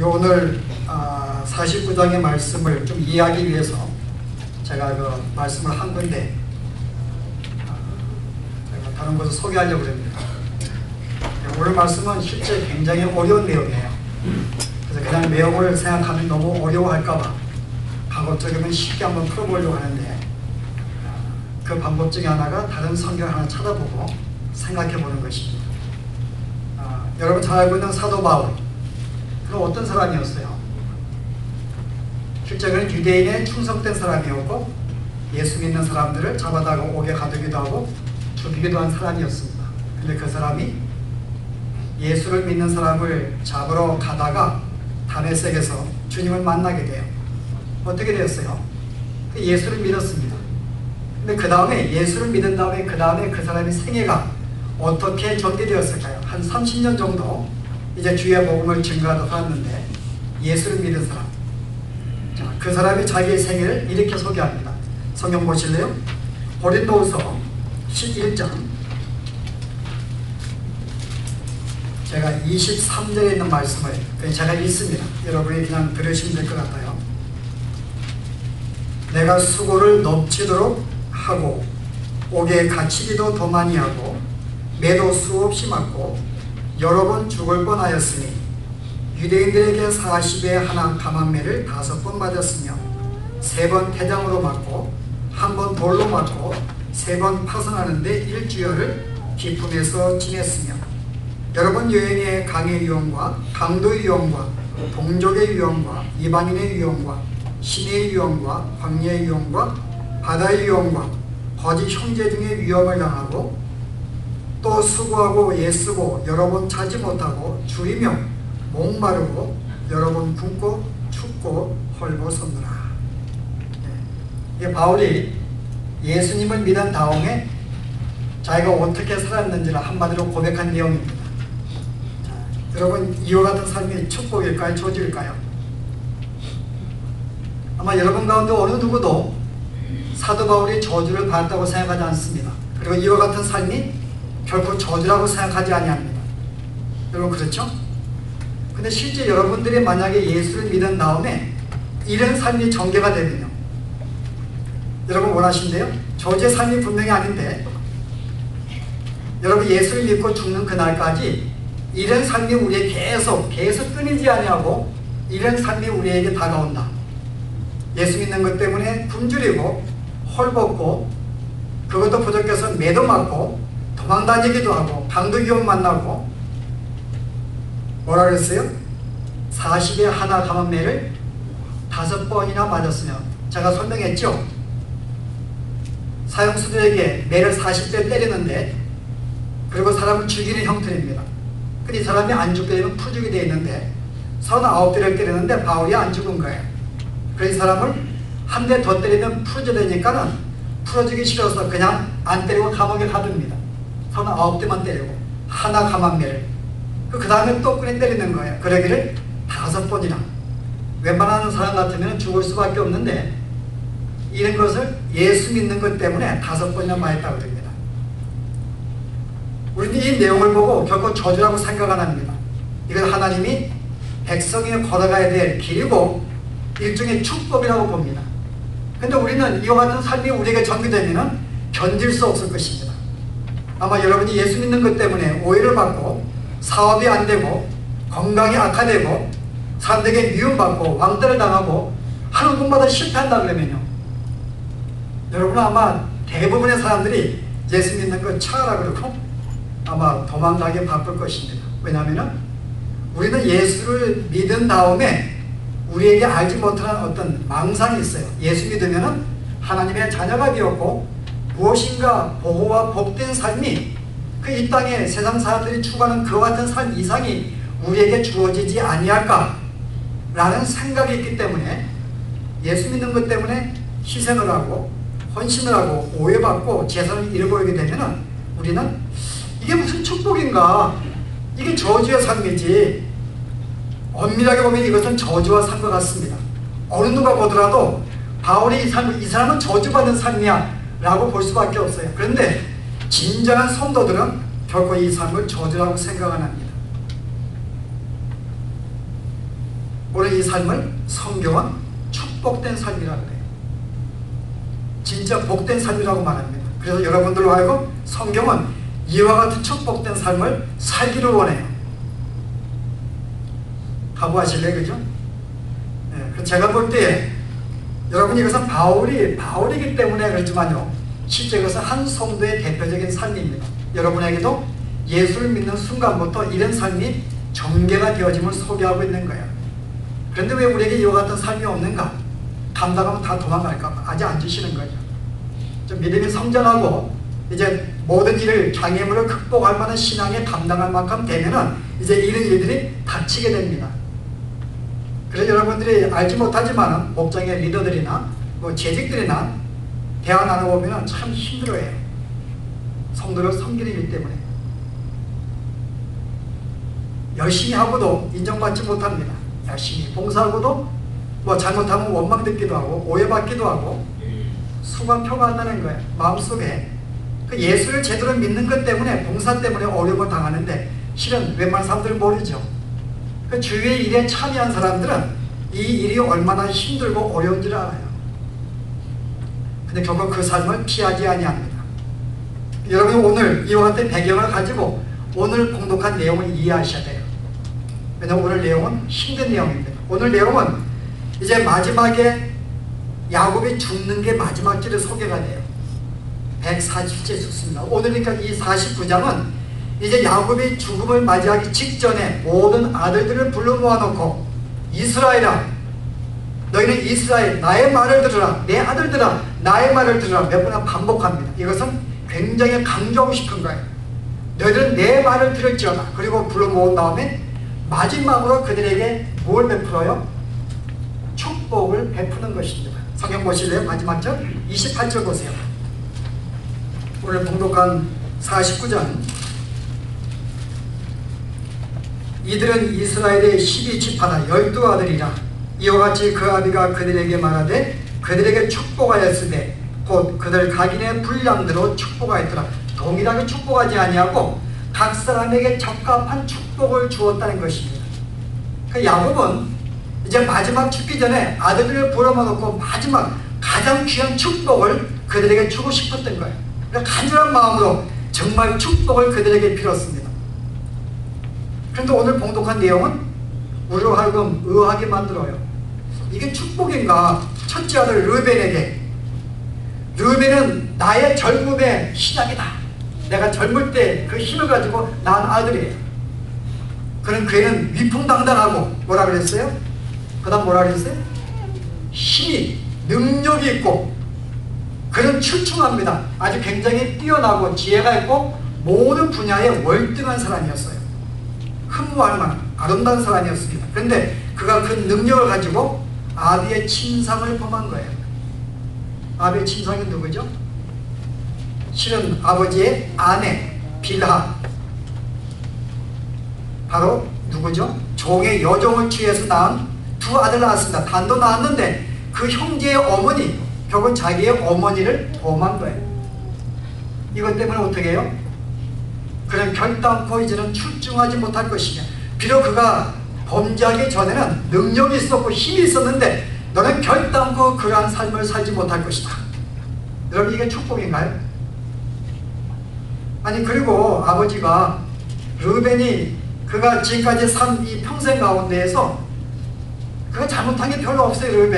오늘 49장의 말씀을 좀 이해하기 위해서 제가 그 말씀을 한 건데 제가 다른 것을 소개하려고 합니다. 오늘 말씀은 실제 굉장히 어려운 내용이에요. 그래서 그냥 내용을 생각하면 너무 어려워할까봐 방법적이면 쉽게 한번 풀어보려고 하는데 그 방법 중에 하나가 다른 성경 하나 찾아보고 생각해보는 것입니다. 여러분 잘 알고 있는 사도 바울, 그는 어떤 사람이었어요? 실제 그는 유대인에 충성된 사람이었고 예수 믿는 사람들을 잡아다가 옥에 가두기도 하고 죽이기도 한 사람이었습니다. 근데 그 사람이 예수를 믿는 사람을 잡으러 가다가 다메섹에서 주님을 만나게 돼요. 어떻게 되었어요? 예수를 믿었습니다. 근데 그 다음에 예수를 믿은 다음에 그 다음에 그 사람의 생애가 어떻게 전개되었을까요? 한 30년 정도 이제 주의 복음을 증거하다 살았는데 예수를 믿은 사람, 자, 그 사람이 자기의 생애를 이렇게 소개합니다. 성경 보실래요? 고린도후서 11장 제가 23절에 있는 말씀을 제가 읽습니다. 여러분이 그냥 들으시면 될 것 같아요. 내가 수고를 넘치도록 하고 옥에 갇히기도 더 많이 하고 매도 수없이 맞고 여러 번 죽을 뻔하였으니 유대인들에게 40에 하나 감한매를 5번 맞았으며 3번 태장으로 맞고 1번 돌로 맞고 3번 파선하는데 일주일을 기품에서 지냈으며 여러 번 여행의 강의 유형과 강도의 유형과 동족의 유형과 이방인의 유형과 신의 유형과 광야의 유형과 바다의 유형과 거짓 형제 등의 위험을 당하고 또 수고하고 애쓰고 여러 번 자지 못하고 줄이며 목마르고 여러 번 굶고 춥고 헐벗었노라. 이게 바울이 예수님을 믿은 다음에 자기가 어떻게 살았는지를 한마디로 고백한 내용입니다. 자, 여러분 이와 같은 삶이 축복일까요? 저주일까요? 아마 여러분 가운데 어느 누구도 사도 바울이 저주를 받았다고 생각하지 않습니다. 그리고 이와 같은 삶이 결코 저주라고 생각하지 아니합니다. 여러분 그렇죠? 근데 실제 여러분들이 만약에 예수를 믿은 다음에 이런 삶이 전개가 되면요, 여러분 원하신대요? 저주의 삶이 분명히 아닌데 여러분 예수를 믿고 죽는 그날까지 이런 삶이 우리에게 계속 끊이지 아니하고 이런 삶이 우리에게 다가온다. 예수 믿는 것 때문에 굶주리고 헐벗고 그것도 부족해서 매도 맞고 도망다니기도 하고 강도 위험 만나고 뭐라 그랬어요? 40에 하나 감한매를 5번이나 맞았으며 제가 설명했죠? 사형수들에게 매를 40대 때리는데 그리고 사람을 죽이는 형태입니다. 근데 이 사람이 안 죽게 되면 풀죽이 되어 있는데 39대를 때리는데 바울이 안 죽은 거예요. 그래서 이 사람을 한 대 더 때리면 풀어져 되니까는 풀어주기 싫어서 그냥 안 때리고 감옥에 가둡니다. 39대만 때리고 하나 감한매를 그 다음에 또 끄내 때리는 거예요. 그러기를 5번이나. 웬만한 사람 같으면 죽을 수밖에 없는데 이런 것을 예수 믿는 것 때문에 5번이나 맞았다고 합니다. 우리는 이 내용을 보고 결코 저주라고 생각 안 합니다. 이건 하나님이 백성이 걸어가야 될 길이고 일종의 축복이라고 봅니다. 근데 우리는 이와 같은 삶이 우리에게 전개되면 견딜 수 없을 것입니다. 아마 여러분이 예수 믿는 것 때문에 오해를 받고 사업이 안 되고 건강이 악화되고 사람들에게 미움받고 왕따를 당하고 하는 곳마다 실패한다 그러면요, 여러분은 아마 대부분의 사람들이 예수 믿는 거 차라 그러고 아마 도망가기 바쁠 것입니다. 왜냐하면 우리는 예수를 믿은 다음에 우리에게 알지 못하는 어떤 망상이 있어요. 예수 믿으면 하나님의 자녀가 되었고 무엇인가 보호와 복된 삶이 그 이 땅에 세상 사람들이 추구하는 그와 같은 삶 이상이 우리에게 주어지지 아니할까 라는 생각이 있기 때문에 예수 믿는 것 때문에 희생을 하고 헌신을 하고 오해받고 재산을 잃어버리게 되면 우리는 이게 무슨 축복인가, 이게 저주의 삶이지. 엄밀하게 보면 이것은 저주와 삶과 같습니다. 어느 누가 보더라도 바울이 이 사람은 저주받는 삶이야 라고 볼 수밖에 없어요. 그런데 진정한 성도들은 결코 이 삶을 저주라고 생각 안 합니다. 우리 이 삶을 성경은 축복된 삶이라고 해요. 진짜 복된 삶이라고 말합니다. 그래서 여러분들로 하여금 성경은 이와 같은 축복된 삶을 살기를 원해요. 각오하실래요? 그죠? 네, 제가 볼 때 여러분 이것은 바울이기 때문에 그렇지만요, 실제 이것은 한 성도의 대표적인 삶입니다. 여러분에게도 예수를 믿는 순간부터 이런 삶이 전개가 되어짐을 소개하고 있는 거예요. 그런데 왜 우리에게 이와 같은 삶이 없는가? 감당하면 다 도망갈까? 아직 안 주시는 거죠. 좀 믿음이 성장하고 이제 모든 일을, 장애물을 극복할 만한 신앙에 감당할 만큼 되면은 이제 이런 일들이 닥치게 됩니다. 그래서 여러분들이 알지 못하지만 목장의 리더들이나 뭐 재직들이나 대화 나눠보면 참 힘들어해요. 성도를 섬기는 일 때문에. 열심히 하고도 인정받지 못합니다. 열심히 봉사하고도 뭐 잘못하면 원망듣기도 하고 오해받기도 하고 수만 표가 안 나는 거예요. 마음속에 그 예수를 제대로 믿는 것 때문에, 봉사 때문에 어려움을 당하는데 실은 웬만한 사람들은 모르죠. 그 주위의 일에 참여한 사람들은 이 일이 얼마나 힘들고 어려운지를 알아요. 근데 결국 그 삶을 피하지 아니합니다. 여러분 오늘 이와 같은 배경을 가지고 오늘 봉독한 내용을 이해하셔야 돼요. 왜냐하면 오늘 내용은 힘든 내용입니다. 오늘 내용은 이제 마지막에 야곱이 죽는 게 마지막 길의 소개가 돼요. 140째 죽습니다. 오늘 그러니까 이 49장은 이제 야곱이 죽음을 맞이하기 직전에 모든 아들들을 불러 모아놓고 이스라엘아, 너희는 이스라엘, 나의 말을 들으라. 내 아들들아, 나의 말을 들으라. 몇 번이나 반복합니다. 이것은 굉장히 강조하고 싶은 거예요. 너희들은 내 말을 들을지어다. 그리고 불러 모은 다음에 마지막으로 그들에게 뭘 베풀어요? 축복을 베푸는 것입니다. 성경 보실래요? 마지막 절 28절 보세요. 오늘 봉독한 49장. 이들은 이스라엘의 12지파나 12아들이라. 이와 같이 그 아비가 그들에게 말하되 그들에게 축복하였으되 곧 그들 각인의 분량대로 축복하였더라. 동일하게 축복하지 아니하고 각 사람에게 적합한 축복을 주었다는 것입니다. 그 야곱은 이제 마지막 죽기 전에 아들들을 불러놓고 마지막 가장 귀한 축복을 그들에게 주고 싶었던 거예요. 그러니까 간절한 마음으로 정말 축복을 그들에게 빌었습니다. 그런데 오늘 봉독한 내용은 우리로 하여금 의아하게 만들어요. 이게 축복인가? 첫째 아들 르벤에게, 르벤은 나의 젊음의 시작이다. 내가 젊을 때 그 힘을 가지고 낳은 아들이에요. 그런 그 애는 위풍당당하고 뭐라 그랬어요? 그 다음 뭐라 그랬어요? 힘이, 능력이 있고 그는 출중합니다. 아주 굉장히 뛰어나고 지혜가 있고 모든 분야에 월등한 사람이었어요. 흠모할 만한 아름다운 사람이었습니다. 그런데 그가 그 능력을 가지고 아비의 침상을 범한 거예요. 아비의 침상이 누구죠? 실은 아버지의 아내 빌하, 바로 누구죠? 종의 여종을 취해서 낳은 두 아들 낳았습니다. 단도 낳았는데 그 형제의 어머니, 결국 자기의 어머니를 범한 거예요. 이것 때문에 어떻게 해요? 그는 결단코 이제는 출중하지 못할 것이며, 비록 그가 범죄하기 전에는 능력이 있었고 힘이 있었는데 너는 결단코 그러한 삶을 살지 못할 것이다. 여러분 이게 축복인가요? 아니 그리고 아버지가 르벤이 그가 지금까지 산 이 평생 가운데에서 그가 잘못한 게 별로 없어요.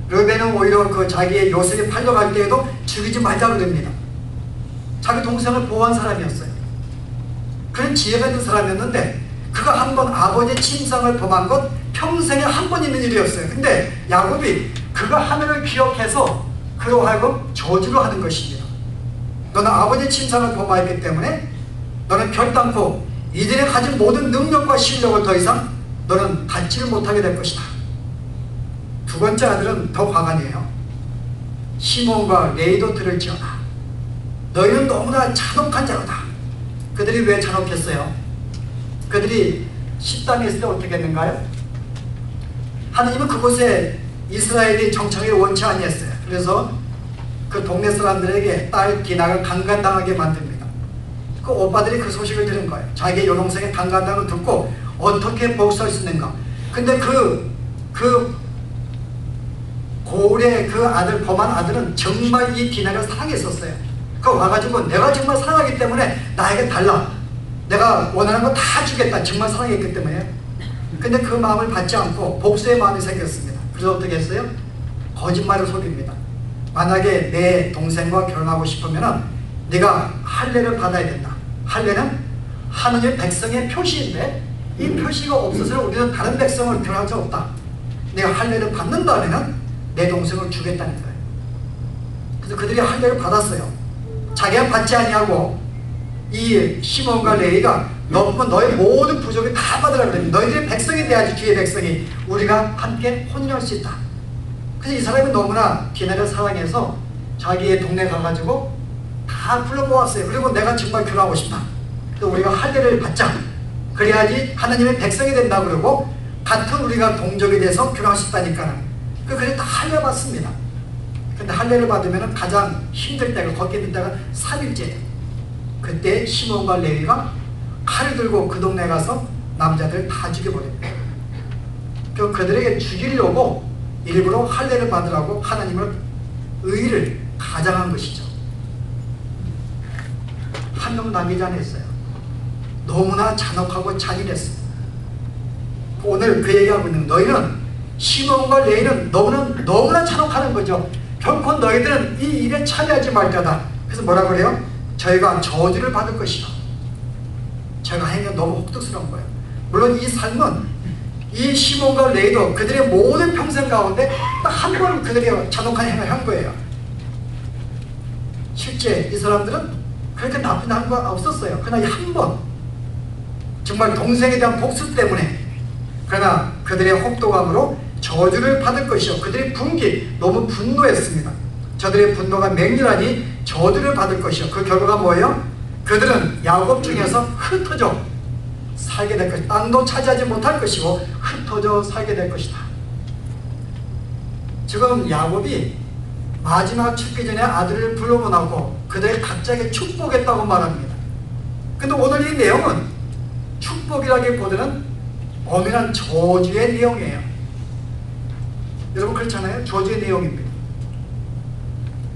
르벤은 오히려 그 자기의 요셉이 팔려갈 때에도 죽이지 말자 그럽니다. 자기 동생을 보호한 사람이었어요. 그런 지혜가 있는 사람이었는데 그가 한 번 아버지의 침상을 범한 것 평생에 한 번 있는 일이었어요. 근데 야곱이 그가 하늘을 기억해서 그로 하여금 저주를 하는 것입니다. 너는 아버지의 침상을 범하였기 때문에 너는 결단코 이들이 가진 모든 능력과 실력을 더 이상 너는 갖지를 못하게 될 것이다. 두 번째 아들은 더 과간이에요. 시몬과 레이도 들을지어다. 너희는 너무나 잔혹한 자로다. 그들이 왜 잔혹했어요? 그들이 식당에 있을 때 어떻게 했는가요? 하나님은 그곳에 이스라엘이 정착을 원치 아니했어요. 그래서 그 동네 사람들에게 딸 디나가 강간당하게 만듭니다. 그 오빠들이 그 소식을 들은 거예요. 자기의 여동생의 강간당을 듣고 어떻게 복수할 수 있는가. 근데 그 그 고울의 그 아들 범한 아들은 정말 이 디나를 사랑했었어요. 그 와가지고 내가 정말 사랑하기 때문에 나에게 달라, 내가 원하는 거 다 주겠다, 정말 사랑했기 때문에. 근데 그 마음을 받지 않고 복수의 마음이 생겼습니다. 그래서 어떻게 했어요? 거짓말을 속입니다. 만약에 내 동생과 결혼하고 싶으면 네가 할례를 받아야 된다. 할례는 하느님 백성의 표시인데 이 표시가 없어서는 우리는 다른 백성을 결혼할 수 없다. 내가 할례를 받는다면 내 동생을 주겠다는 거예요. 그래서 그들이 할례를 받았어요. 자기가 받지 아니하고 이 시몬과 레위가 너의 모든 부족을 다 받으라 그랬는데 너희들이 백성이 돼야지, 주의 백성이 우리가 함께 혼인할 수 있다. 그래서 이 사람이 너무나 디나를 사랑해서 자기의 동네 가가지고 다 불러 모았어요. 그리고 내가 정말 결혼하고 싶다. 그래서 우리가 할례를 받자. 그래야지 하나님의 백성이 된다 그러고 같은 우리가 동족이 돼서 결혼할 수 있다니까는. 그래서 다 할례 받습니다. 근데 할례를 받으면 가장 힘들 때가, 걷기 힘들 때가 3일째예요. 그때 시몬과 레위가 칼을 들고 그 동네에 가서 남자들 다 죽여버립니다. 그들에게 죽이려고 일부러 할례를 받으라고 하나님을 의를 가장한 것이죠. 한 명 남기지 않았어요. 너무나 잔혹하고 잔인했어요. 오늘 그 얘기하고 있는 너희는, 시몬과 레위는 너무나 잔혹하는 거죠. 결코 너희들은 이 일에 참여하지 말자다. 그래서 뭐라 그래요? 저희가 저주를 받을 것이다. 제가 행위가 너무 혹독스러운 거예요. 물론 이 삶은 이 시몬과 레위도 그들의 모든 평생 가운데 딱 한 번 그들이 잔혹한 행위를 한 거예요. 실제 이 사람들은 그렇게 나쁜 행위가 없었어요. 그러나 한 번 정말 동생에 대한 복수 때문에, 그러나 그들의 혹독함으로 저주를 받을 것이요, 그들의 분기, 너무 분노했습니다. 저들의 분노가 맹렬하니 저주를 받을 것이요, 그 결과가 뭐예요? 그들은 야곱 중에서 흩어져 살게 될 것이다. 땅도 차지하지 못할 것이고 흩어져 살게 될 것이다. 지금 야곱이 마지막 죽기 전에 아들을 불러보내고 그들의 각자에게 축복했다고 말합니다. 근데 오늘 이 내용은 축복이라기보다는 엄연한 저주의 내용이에요. 여러분 그렇잖아요? 저주의 내용입니다.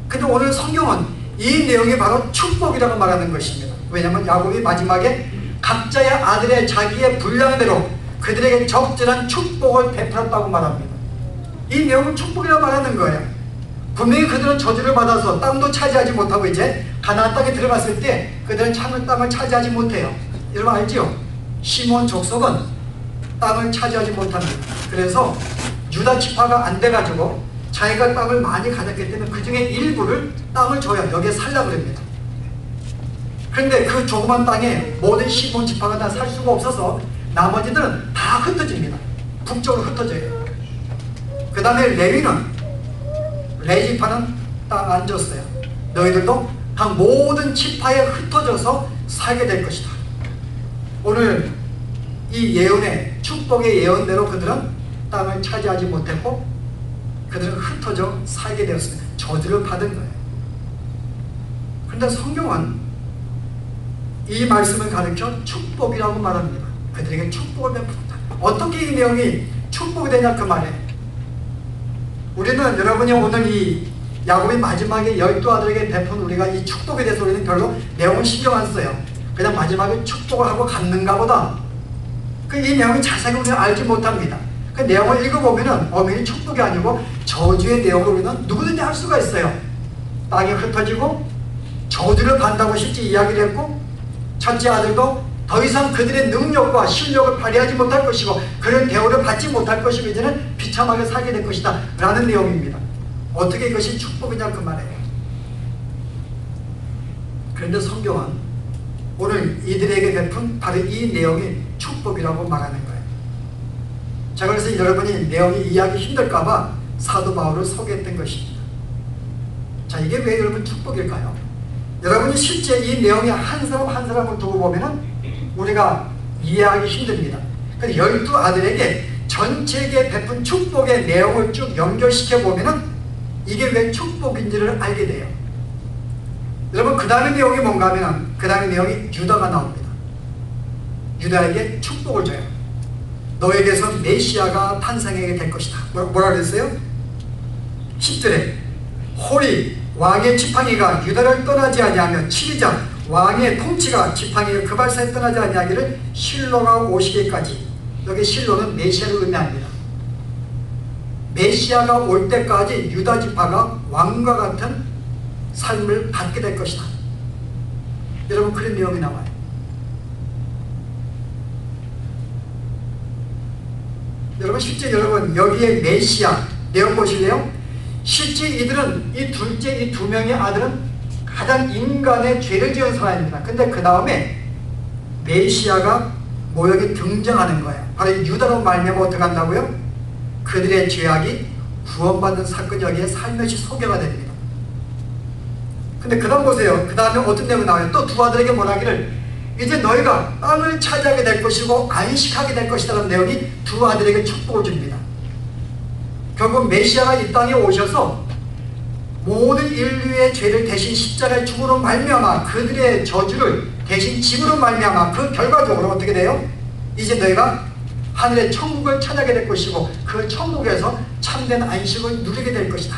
근데 오늘 성경은 이 내용이 바로 축복이라고 말하는 것입니다. 왜냐하면 야곱이 마지막에 각자의 아들의 자기의 분량대로 그들에게 적절한 축복을 베풀었다고 말합니다. 이 내용은 축복이라고 말하는 거예요. 분명히 그들은 저주를 받아서 땅도 차지하지 못하고 이제 가나안 땅에 들어갔을 때 그들은 참을 땅을 차지하지 못해요. 여러분 알죠? 시몬 족속은 땅을 차지하지 못합니다. 그래서 유다 지파가 안 돼가지고 자기가 땅을 많이 가졌기 때문에 그 중에 일부를 땅을 줘요. 여기에 살라고 합니다. 그런데 그 조그만 땅에 모든 시몬 지파가 다 살 수가 없어서 나머지들은 다 흩어집니다. 북쪽으로 흩어져요. 그 다음에 레위 지파는 땅 안 줬어요. 너희들도 각 모든 지파에 흩어져서 살게 될 것이다. 오늘 이 예언의 축복의 예언대로 그들은 땅을 차지하지 못했고 그들은 흩어져 살게 되었습니다. 저주를 받은 거예요. 그런데 성경은 이 말씀을 가르쳐 축복이라고 말합니다. 그들에게 축복을 베풀었다. 어떻게 이 내용이 축복이 되냐 그 말이에요. 우리는 여러분이 오늘 이 야곱이 마지막에 12아들에게 베푼 우리가 이 축복에 대해서 우리는 별로 내용을 신경 안 써요. 그냥 마지막에 축복을 하고 갔는가 보다. 이 내용이 자세히 우리는 알지 못합니다. 그 내용을 읽어보면 엄연히 축복이 아니고 저주의 내용을 우리는 누구든지 할 수가 있어요. 땅이 흩어지고 저주를 받는다고 실제 이야기를 했고 첫째 아들도 더 이상 그들의 능력과 실력을 발휘하지 못할 것이고 그런 대우를 받지 못할 것이고 이제는 비참하게 살게 될 것이다 라는 내용입니다. 어떻게 이것이 축복이냐 그 말이에요. 그런데 성경은 오늘 이들에게 베푼 바로 이 내용이 축복이라고 말하는 거예요. 자, 그래서 여러분이 내용이 이해하기 힘들까봐 사도 바울을 소개했던 것입니다. 자, 이게 왜 여러분 축복일까요? 여러분이 실제 이 내용이 한 사람 한 사람을 두고 보면은 우리가 이해하기 힘듭니다. 근데 12아들에게 전체에게 베푼 축복의 내용을 쭉 연결시켜 보면은 이게 왜 축복인지를 알게 돼요. 여러분 그 다음에 내용이 뭔가 하면 그 다음에 내용이 유다가 나옵니다. 유다에게 축복을 줘요. 너에게서 메시아가 탄생하게 될 것이다. 뭐라 그랬어요? 10절에 홀이 왕의 지팡이가 유다를 떠나지 아니하며 치리자 왕의 통치가 지팡이가 그 발사에 떠나지 아니하기를 실로가 오시기까지. 여기 실로는 메시아를 의미합니다. 메시아가 올 때까지 유다 지파가 왕과 같은 삶을 갖게 될 것이다. 여러분, 그런 내용이 나와요. 여러분, 실제 여러분 여기에 메시아 내용 보실래요? 실제 이들은 이 두 명의 아들은 가장 인간의 죄를 지은 사람입니다. 근데 그 다음에 메시아가 여기 등장하는 거예요. 바로 유다로 말미암아 어떻게 한다고요? 그들의 죄악이 구원받는 사건이 여기에 살며시 소개가 됩니다. 근데 그 다음 보세요. 그 다음에 어떤 내용이 나와요? 또 두 아들에게 뭐라기를 이제 너희가 땅을 차지하게 될 것이고 안식하게 될 것이라는 내용이 두 아들에게 축복을 줍니다. 결국 메시아가 이 땅에 오셔서 모든 인류의 죄를 대신 십자가의 죽음으로 말미암아 그들의 저주를 대신 짐으로 말미암아 그 결과적으로 어떻게 돼요? 이제 너희가 하늘의 천국을 찾아게 될 것이고 그 천국에서 참된 안식을 누리게 될 것이다.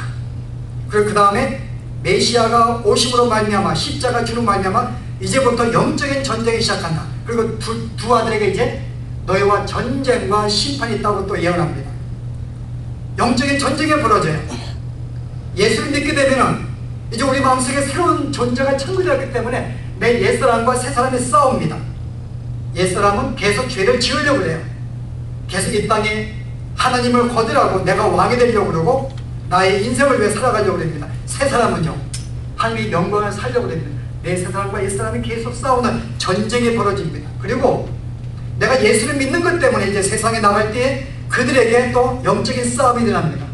그리고 그 다음에 메시아가 오심으로 말미암아 십자가 주로 말미암아 이제부터 영적인 전쟁이 시작한다. 그리고 두 아들에게 이제 너희와 전쟁과 심판이 있다고 또 예언합니다. 영적인 전쟁이 벌어져요. 예수를 믿게 되면 이제 우리 마음속에 새로운 존재가 창조되었기 때문에 내 옛사람과 새사람이 싸웁니다. 옛사람은 계속 죄를 지으려고 해요. 계속 이 땅에 하나님을 거절하고 내가 왕이 되려고 그러고 나의 인생을 위해 살아가려고 합니다. 새사람은요, 하나님의 영광을 살려고 합니다. 내 새사람과 옛사람이 계속 싸우는 전쟁이 벌어집니다. 그리고 내가 예수를 믿는 것 때문에 이제 세상에 나갈 때에 그들에게 또 영적인 싸움이 일어납니다.